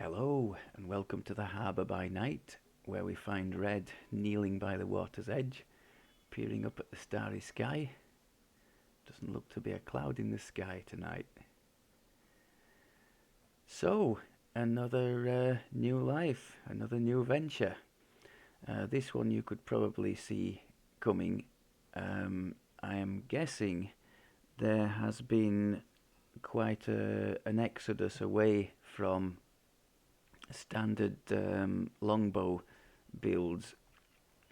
Hello, and welcome to the harbour by night, where we find Red kneeling by the water's edge, peering up at the starry sky. Doesn't look to be a cloud in the sky tonight. So, another new life, another new venture. This one you could probably see coming. I am guessing there has been quite an exodus away from standard longbow builds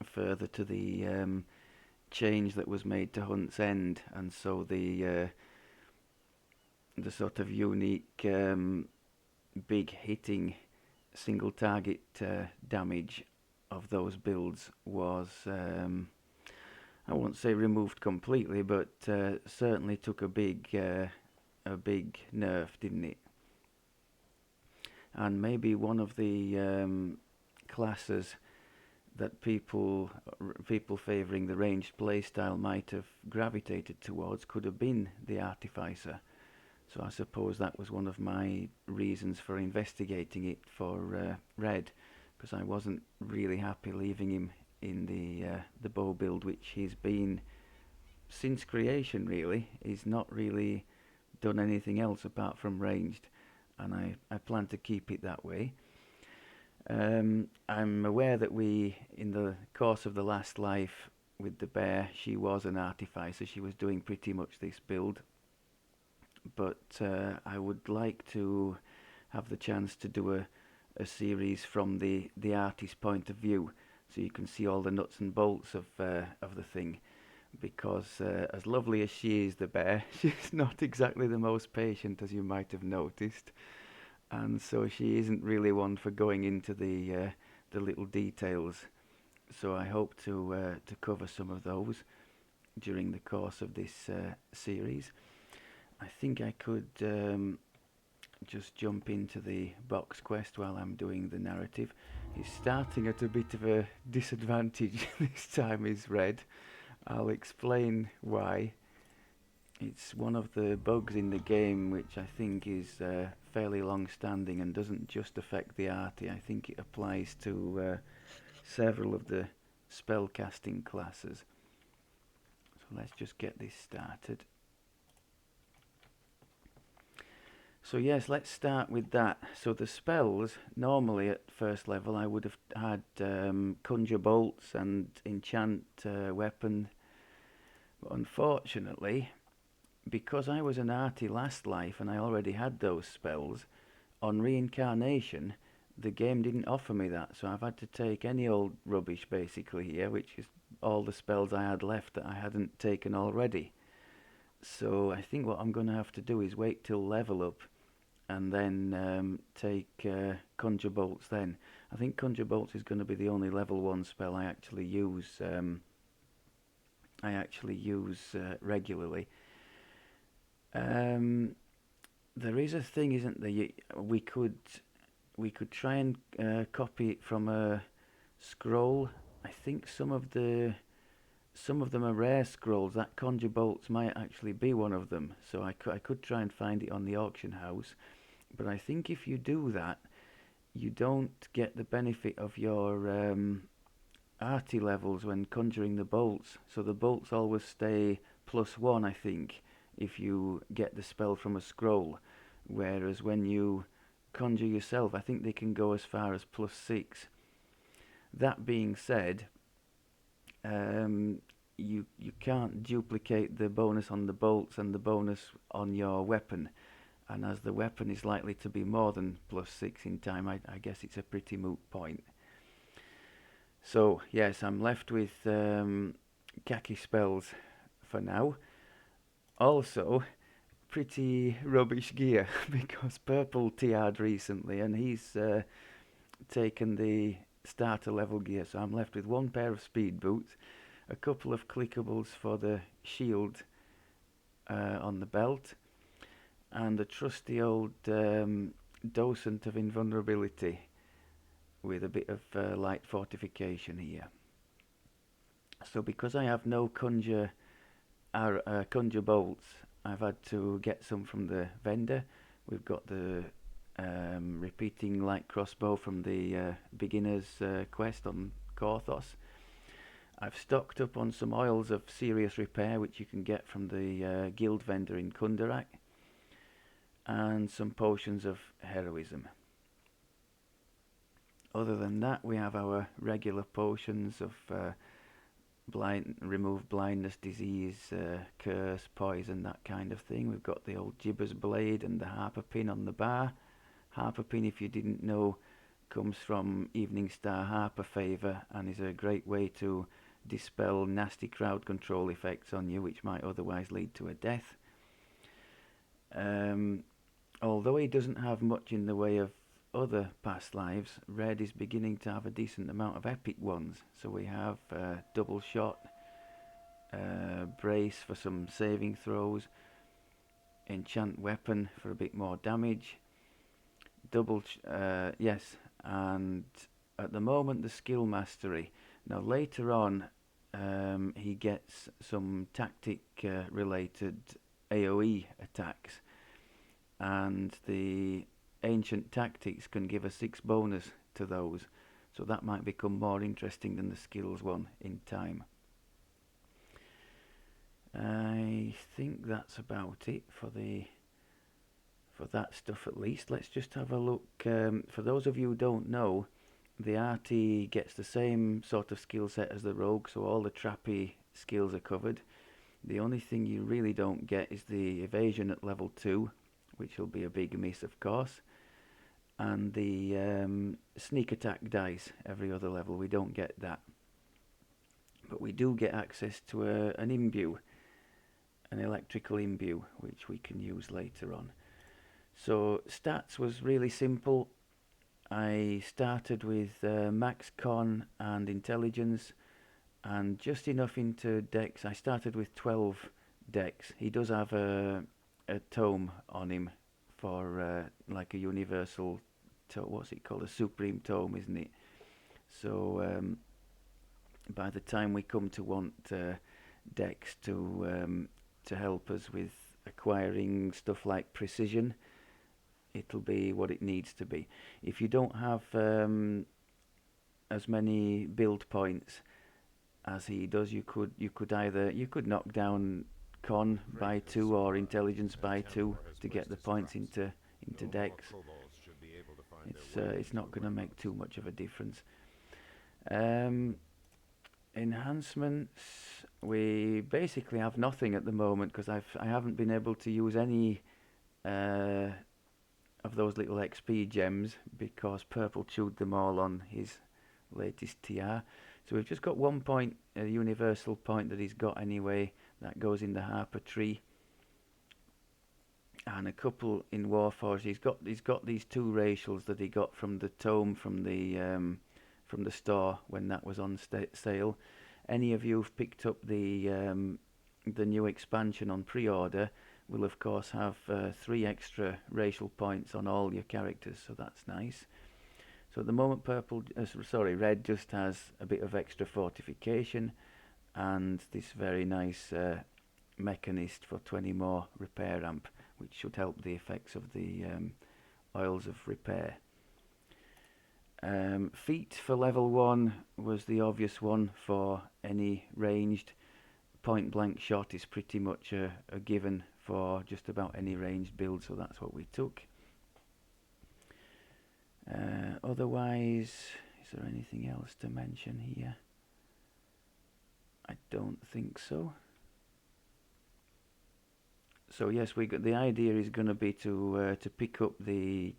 further to the change that was made to Hunt's End, and so the sort of unique big hitting single target damage of those builds was I won't say removed completely, but certainly took a big nerf, didn't it? And maybe one of the classes that people favouring the ranged playstyle might have gravitated towards could have been the Artificer. So I suppose that was one of my reasons for investigating it for Red, because I wasn't really happy leaving him in the bow build, which he's been since creation. Really, he's not really done anything else apart from ranged, and I plan to keep it that way. I'm aware that in the course of the last life with the bear, she was an artificer. She was doing pretty much this build, but I would like to have the chance to do a series from the artist's point of view, so you can see all the nuts and bolts of the thing. Because as lovely as she is, the bear, she's not exactly the most patient, as you might have noticed, and so she isn't really one for going into the little details. So I hope to cover some of those during the course of this series. I think I could just jump into the box quest while I'm doing the narrative. He's starting at a bit of a disadvantage this time, is Red. I'll explain why. It's one of the bugs in the game which I think is fairly long-standing and doesn't just affect the Arti. I think it applies to several of the spellcasting classes. So let's just get this started. So yes, let's start with that. So the spells, normally at first level I would have had conjure bolts and enchant weapon. But unfortunately, because I was an Arti last life and I already had those spells, on reincarnation the game didn't offer me that, so I've had to take any old rubbish basically here, which is all the spells I had left that I hadn't taken already. So I think what I'm going to have to do is wait till level up and then take Conjure Bolts then. I think Conjure Bolts is going to be the only level 1 spell I actually use regularly. There is a thing, isn't there? We could try and copy it from a scroll. I think some of them are rare scrolls. That Conjure Bolts might actually be one of them. So I could try and find it on the auction house. But I think if you do that, you don't get the benefit of your Arti levels when conjuring the bolts. So the bolts always stay +1, I think, if you get the spell from a scroll. Whereas when you conjure yourself, I think they can go as far as +6. That being said, you can't duplicate the bonus on the bolts and the bonus on your weapon. And as the weapon is likely to be more than +6 in time, I guess it's a pretty moot point. So yes, I'm left with khaki spells for now. Also, pretty rubbish gear because Purple TR'd recently and he's taken the starter level gear. So I'm left with one pair of speed boots, a couple of clickables for the shield on the belt, and a trusty old docent of invulnerability with a bit of light fortification here. So because I have no conjure bolts, I've had to get some from the vendor. We've got the repeating light crossbow from the beginner's quest on Korthos. I've stocked up on some oils of serious repair, which you can get from the guild vendor in Kundarak, and some potions of heroism. Other than that, we have our regular potions of remove blindness, disease, curse, poison, that kind of thing. We've got the old Gibber's Blade and the Harper Pin on the bar. Harper Pin, if you didn't know, comes from Evening Star Harper favour and is a great way to dispel nasty crowd control effects on you, which might otherwise lead to a death. Although he doesn't have much in the way of other past lives, Red is beginning to have a decent amount of epic ones. So we have double shot, brace for some saving throws, enchant weapon for a bit more damage, yes, and at the moment the skill mastery. Now later on he gets some tactic related AoE attacks, and the ancient tactics can give a 6 bonus to those, so that might become more interesting than the skills one in time. I think that's about it for that stuff at least. Let's just have a look. For those of you who don't know, the Arti gets the same sort of skill set as the Rogue, so all the trappy skills are covered. The only thing you really don't get is the evasion at level 2, which will be a big miss of course, and the sneak attack dice every other level. We don't get that, but we do get access to an imbue, an electrical imbue, which we can use later on. So stats was really simple. I started with max con and intelligence and just enough into dex. I started with 12 dex. He does have a tome on him for like a universal what's it called, a supreme tome, isn't it? So by the time we come to want dex to help us with acquiring stuff like precision, it'll be what it needs to be. If you don't have as many build points as he does, you could knock down con by 2 or intelligence by 2 to get the points into dex. It's not going to make too much of a difference. Enhancements, we basically have nothing at the moment because I haven't been able to use any of those little XP gems because Purple chewed them all on his latest TR. So we've just got 1 point, a universal point that he's got anyway, that goes in the Harper tree, and a couple in Warforged. He's got these 2 racials that he got from the tome from the store when that was on sale. Any of you who've picked up the new expansion on pre-order will of course have 3 extra racial points on all your characters, so that's nice. So at the moment Red just has a bit of extra fortification and this very nice mechanist for 20 more repair amp, which should help the effects of the oils of repair. Feet for level 1 was the obvious one for any ranged. Point blank shot is pretty much a given for just about any ranged build, so that's what we took. Otherwise, is there anything else to mention here? I don't think so. So yes, the idea is going to be to pick up the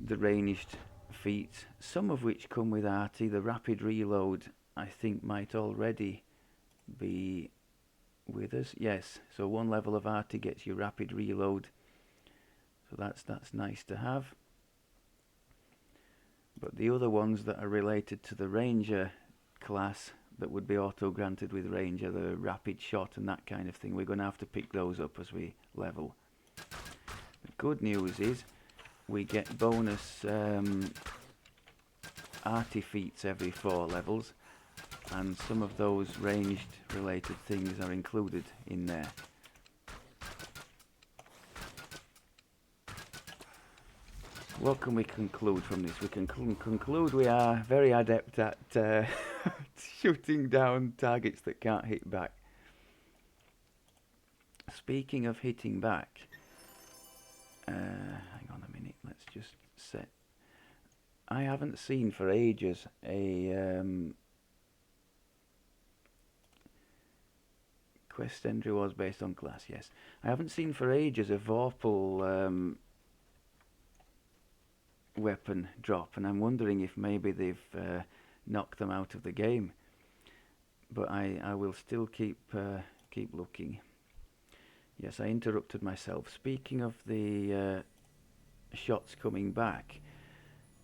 ranged feats, some of which come with Arti. The rapid reload I think might already be with us. Yes, so 1 level of Arti gets you rapid reload, so that's nice to have. But the other ones that are related to the Ranger class that would be auto-granted with Ranger, the rapid shot and that kind of thing, we're going to have to pick those up as we level. The good news is we get bonus Arti feats every 4 levels, and some of those ranged related things are included in there. what can we conclude from this? We can conclude we are very adept at shooting down targets that can't hit back. Speaking of hitting back, hang on a minute, let's just set. I haven't seen for ages a quest entry was based on class, yes. I haven't seen for ages a Vorpal weapon drop, and I'm wondering if maybe they've knocked them out of the game. But I will still keep looking. Yes, I interrupted myself. Speaking of the shots coming back,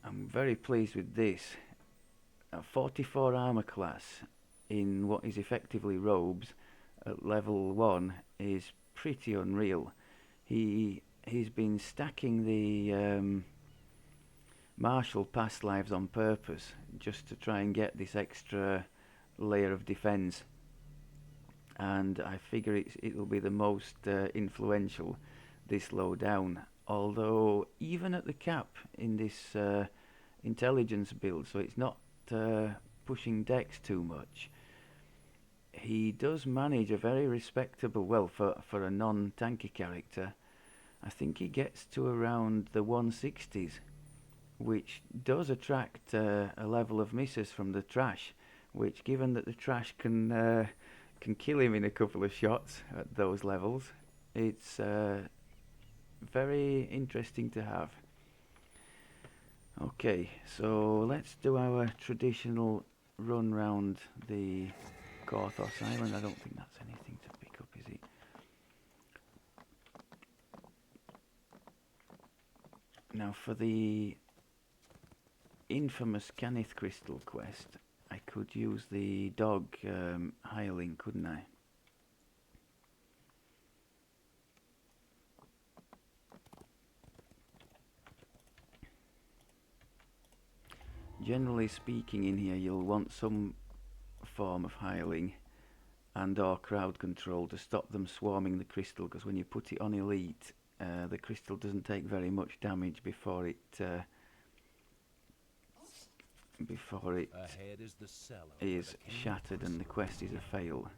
I'm very pleased with this. A 44 armor class in what is effectively robes at level 1 is pretty unreal. He's been stacking the martial past lives on purpose just to try and get this extra layer of defense, and I figure it'll be the most influential this low down, although even at the cap in this intelligence build, so it's not pushing dex too much, he does manage a very respectable, well, for a non-tanky character, I think he gets to around the 160s, which does attract a level of misses from the trash, which, given that the trash can kill him in a couple of shots at those levels, it's very interesting to have. Okay, so let's do our traditional run round the Korthos Island. I don't think that's anything to pick up, is it? Now for the infamous Canith Crystal quest, I could use the dog hireling, couldn't I? Generally speaking, in here you'll want some form of hireling and or crowd control to stop them swarming the crystal, because when you put it on elite, the crystal doesn't take very much damage before it is shattered and the quest is a fail.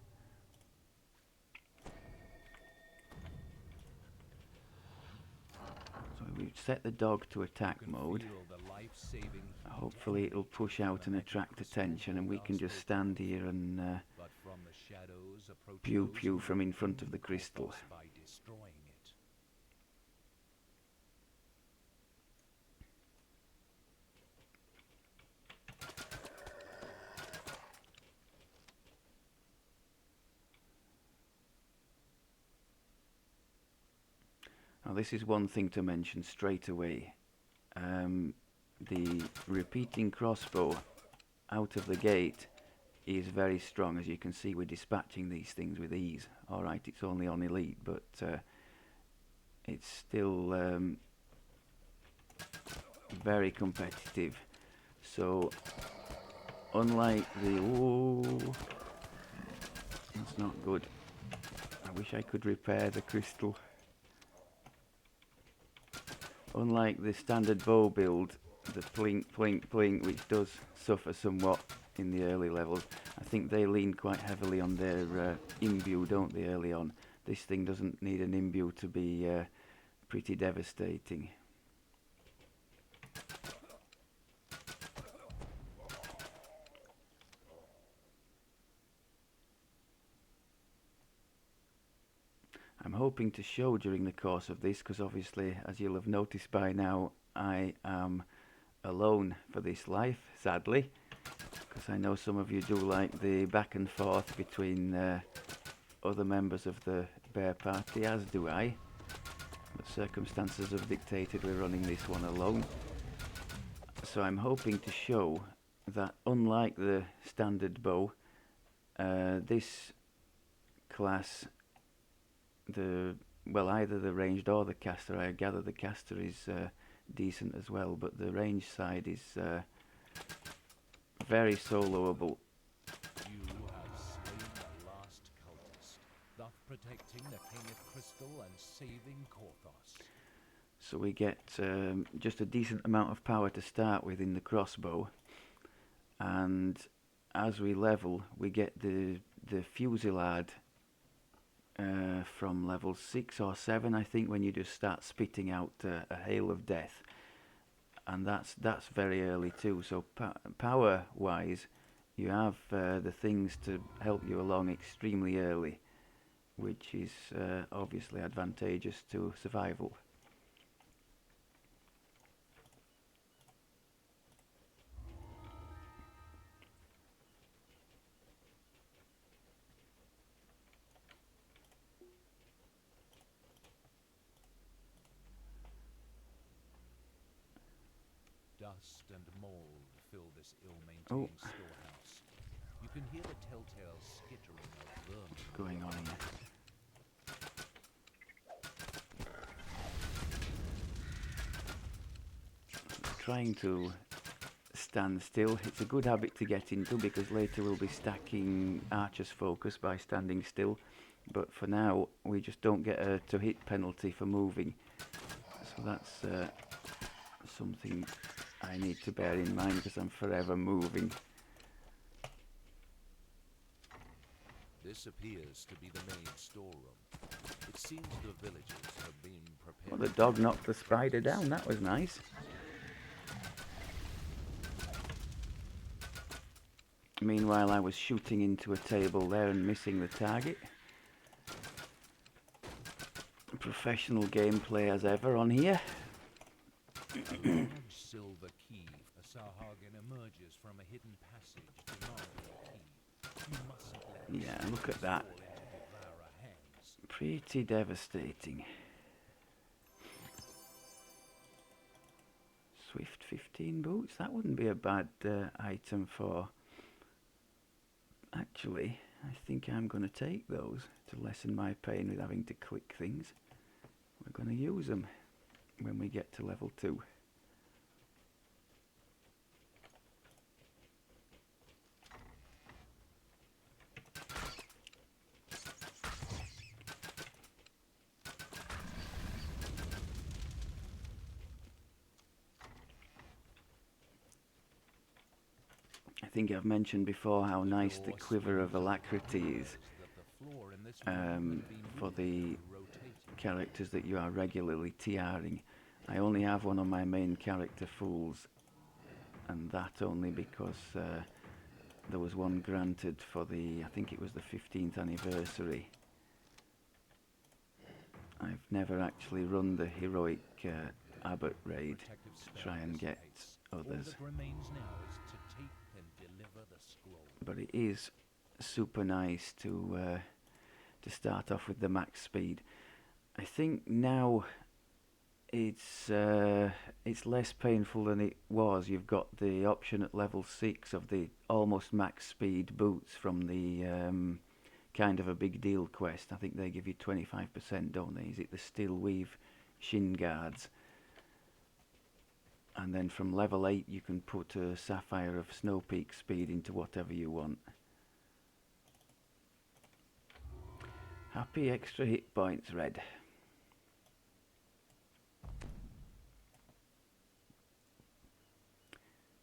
So we've set the dog to attack mode. Hopefully it'll push out and attract attention, and we can just stand here and pew pew from in front of the crystal. Now this is one thing to mention straight away. The repeating crossbow out of the gate is very strong. As you can see, we're dispatching these things with ease. Alright, it's only on elite, but it's still very competitive. So unlike the... Ooh, that's not good. I wish I could repair the crystal. Unlike the standard bow build, the plink, plink, plink, which does suffer somewhat in the early levels, I think they lean quite heavily on their imbue, don't they, early on. This thing doesn't need an imbue to be pretty devastating. I'm hoping to show during the course of this, because obviously, as you'll have noticed by now, I am alone for this life, sadly, because I know some of you do like the back and forth between other members of the bear party, as do I, but circumstances have dictated we're running this one alone. So I'm hoping to show that, unlike the standard bow, this class, either the ranged or the caster, I gather the caster is decent as well, but the ranged side is very soloable. You have slain the last cultist, thus protecting the Canith Crystal and saving Korthos. So we get just a decent amount of power to start with in the crossbow, and as we level, we get the fusillade from level 6 or 7, I think, when you just start spitting out a hail of death, and that's very early too. So power wise, you have the things to help you along extremely early, which is obviously advantageous to survival. Dust and mold fill this Oh, ill-maintained storehouse. You can hear the telltale skittering of vermin. what's going on here? Trying to stand still. It's a good habit to get into because later we'll be stacking Archer's focus by standing still. But for now, we just don't get a to-hit penalty for moving. So that's something I need to bear in mind because I'm forever moving. This appears to be the main storeroom. It seems the villagers have been prepared. Well, the dog knocked the spider down. That was nice. Meanwhile, I was shooting into a table there and missing the target. Professional gameplay as ever on here. A large silver key. A Sahagan emerges from a hidden passage demanding a key. You mustn't let Yeah, look at that. fall into devourer hands. Pretty devastating. Swift 15 boots. That wouldn't be a bad item for... Actually, I think I'm going to take those to lessen my pain with having to click things. We're going to use them when we get to level 2. I think I've mentioned before how nice the quiver of alacrity is for the characters that you are regularly TRing. I only have one of my main character fools, and that only because there was one granted for the, I think it was the 15th anniversary. I've never actually run the heroic Abbot raid to try and get others, but it is super nice to start off with the max speed. I think now it's less painful than it was. You've got the option at level 6 of the almost max speed boots from the kind of a big deal quest. I think they give you 25%, don't they? Is it the steel weave shin guards? And then from level 8 you can put a sapphire of snow peak speed into whatever you want. Happy extra hit points, Red.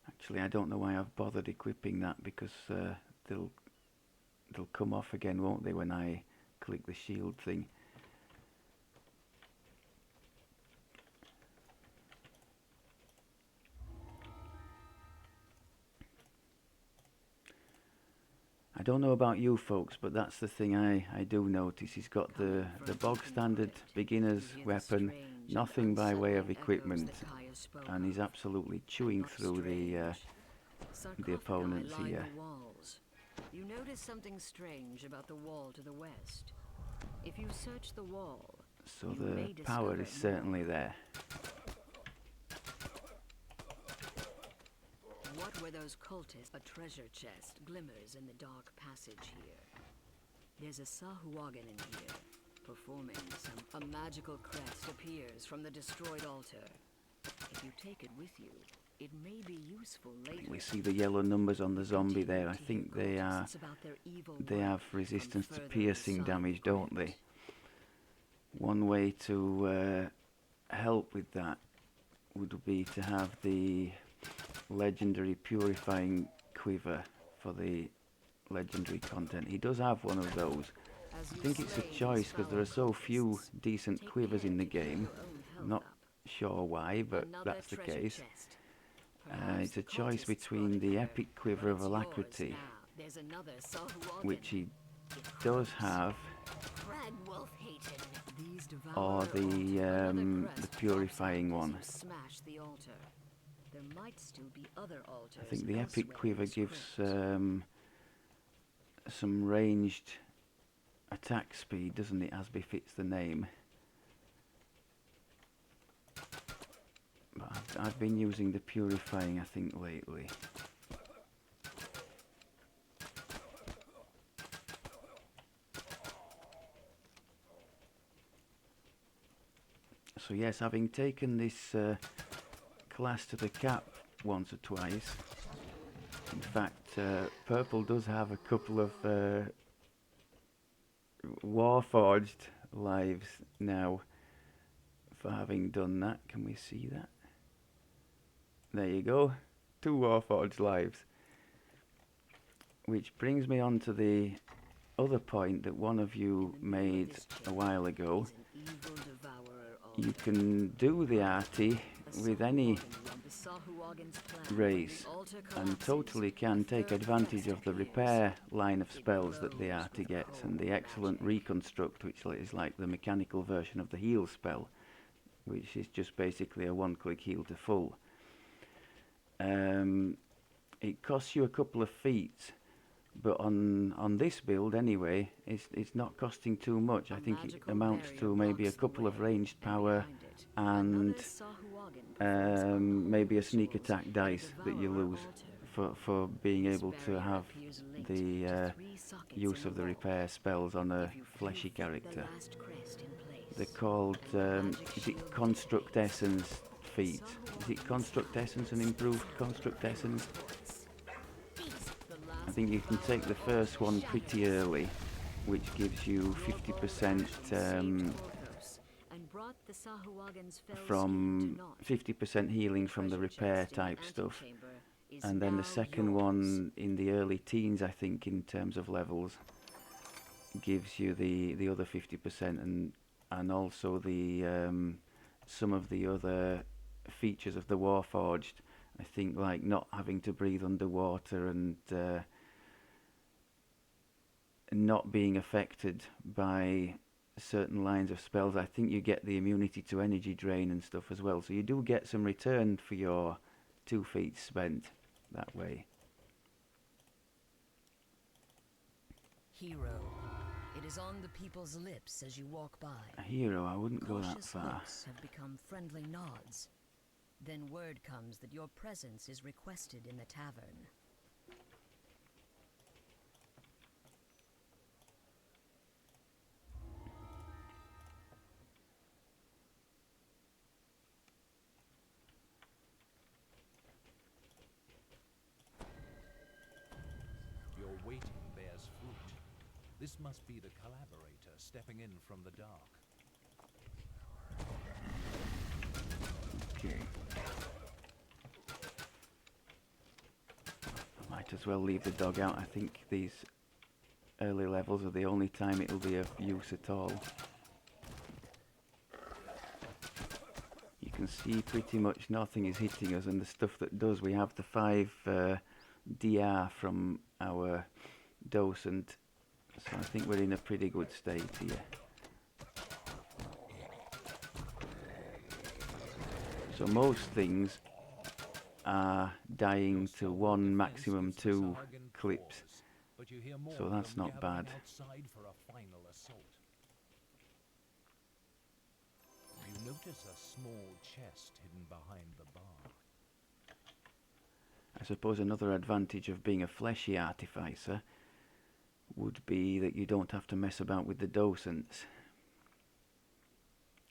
Actually, I don't know why I've bothered equipping that, because they'll come off again, won't they, when I click the shield thing. I don't know about you folks, but that's the thing I do notice. He's got the bog standard beginner's weapon, nothing by way of equipment, and he's absolutely chewing through the opponents here. You notice something strange about the wall to the west. If you search the wall, so the power is certainly there. What were those cultists? A treasure chest glimmers in the dark passage here. There's a Sahuagin in here, performing some... A magical crest appears from the destroyed altar. If you take it with you, it may be useful later. We see the yellow numbers on the zombie there. I think they have resistance to piercing damage, don't they? One way to help with that would be to have the legendary purifying quiver for the legendary content. He does have one of those. As I you think it's a slay choice these because there are foul so few cultists, decent take quivers care in the to keep game. your own health I'm not up. sure why, but Another that's the treasure case. chest. Perhaps It's the a choice cultists between brought it the here, epic quiver but of it's yours alacrity, now. There's another Sahuagin. which he It does croaks. have, Cragwolf hated. These or devour the altar. Another crest purifying pops out as one. you smash the altar. There might still be other altars I think the epic elsewhere in quiver this gives crypt. some ranged attack speed, doesn't it, as befits the name. But I've been using the purifying, I think, lately. So yes, having taken this class to the cap once or twice, in fact, Purple does have a couple of Warforged lives now for having done that. Can we see that? There you go, 2 Warforged lives. Which brings me on to the other point that one of you made a while ago. You can do the Arti with any race and totally can take advantage of the repair line of spells that the Arti gets, and the excellent reconstruct, which is like the mechanical version of the heal spell, which is just basically a one-click heal to full. It costs you a couple of feats, but on this build anyway, it's not costing too much. I think it amounts to maybe a couple of ranged power and maybe a sneak attack dice that you lose for being able to have the use of the repair spells on a fleshy character. They're called, is it Construct Essence feat? Is it Construct Essence and Improved Construct Essence? I think you can take the first one pretty early, which gives you 50% from 50% healing from the repair type stuff, and then the second one in the early teens, I think, in terms of levels, gives you the other 50%, and also the some of the other features of the Warforged. I think, like not having to breathe underwater and not being affected by certain lines of spells. I think you get the immunity to energy drain and stuff as well, so you do get some return for your 2 feats spent that way. Hero. It is on the people's lips as you walk by. A hero, I wouldn't go that Cautious far. looks have become friendly nods. Then word comes that your presence is requested in the tavern. Your waiting bears fruit. This must be the collaborator stepping in from the dark. Okay. I might as well leave the dog out. I think these early levels are the only time it'll be of use at all. You can see pretty much nothing is hitting us, and the stuff that does, we have the 5 DR from our docent, so I think we're in a pretty good state here. So most things are dying to 1, maximum 2 clips, so that's not bad. You notice a small chest hidden behind the bar. I suppose another advantage of being a fleshy artificer would be that you don't have to mess about with the docents.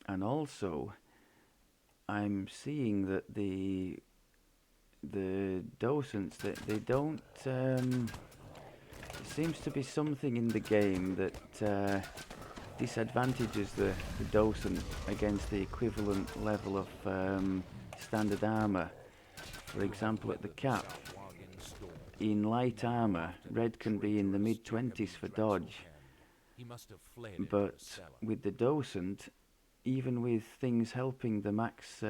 And also, I'm seeing that the docents, that they don't, there seems to be something in the game that disadvantages the docent against the equivalent level of standard armour. For example, at the cap, in light armour, red can be in the mid-20s for dodge, but with the docent, even with things helping the max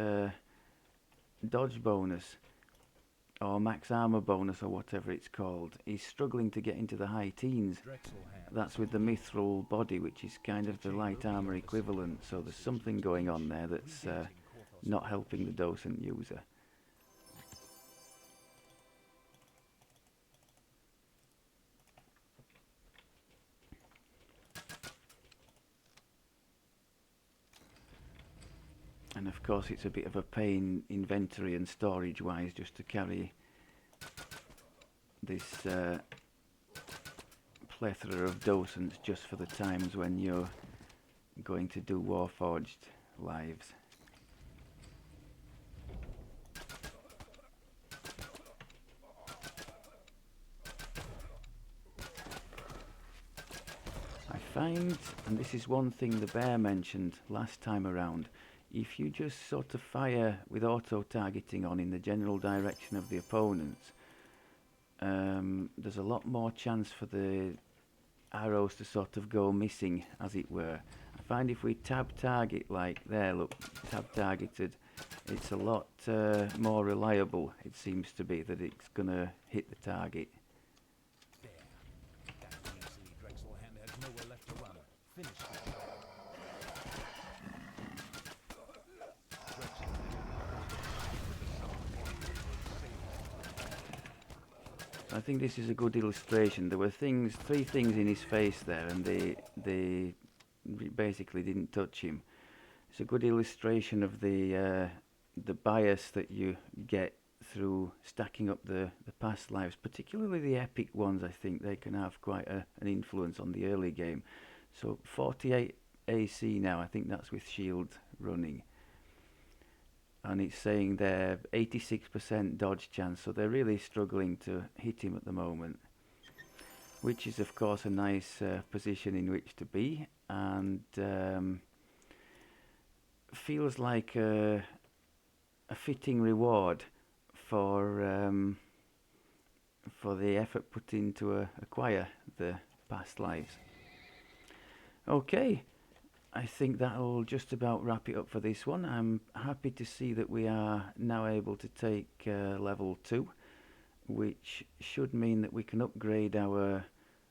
dodge bonus, or max armor bonus, or whatever it's called, he's struggling to get into the high teens. That's with the mithril body, which is kind of the light armor equivalent, so there's something going on there that's not helping the docent user. And of course it's a bit of a pain inventory and storage wise just to carry this plethora of docents just for the times when you're going to do Warforged lives. I find, and this is one thing the bear mentioned last time around, if you just sort of fire with auto-targeting on in the general direction of the opponents, there's a lot more chance for the arrows to sort of go missing, as it were. I find if we tab target, like there, look, tab targeted, it's a lot more reliable, it seems to be, that it's going to hit the target. There. That measly Drexelhand has nowhere left to run. Finish it. I think this is a good illustration. There were three things in his face there, and they basically didn't touch him. It's a good illustration of the bias that you get through stacking up the past lives, particularly the epic ones. I think they can have quite an influence on the early game. So 48 AC now, I think that's with shield running. And it's saying they're 86% dodge chance, so they're really struggling to hit him at the moment, which is of course a nice position in which to be, and feels like a fitting reward for the effort put in to acquire the past lives. Okay. I think that'll just about wrap it up for this one. I'm happy to see that we are now able to take level 2, which should mean that we can upgrade our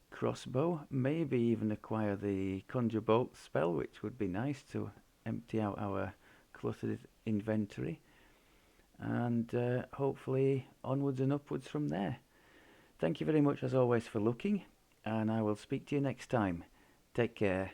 crossbow, maybe even acquire the Conjure Bolt spell, which would be nice to empty out our cluttered inventory, and hopefully onwards and upwards from there. Thank you very much as always for looking, and I will speak to you next time. Take care.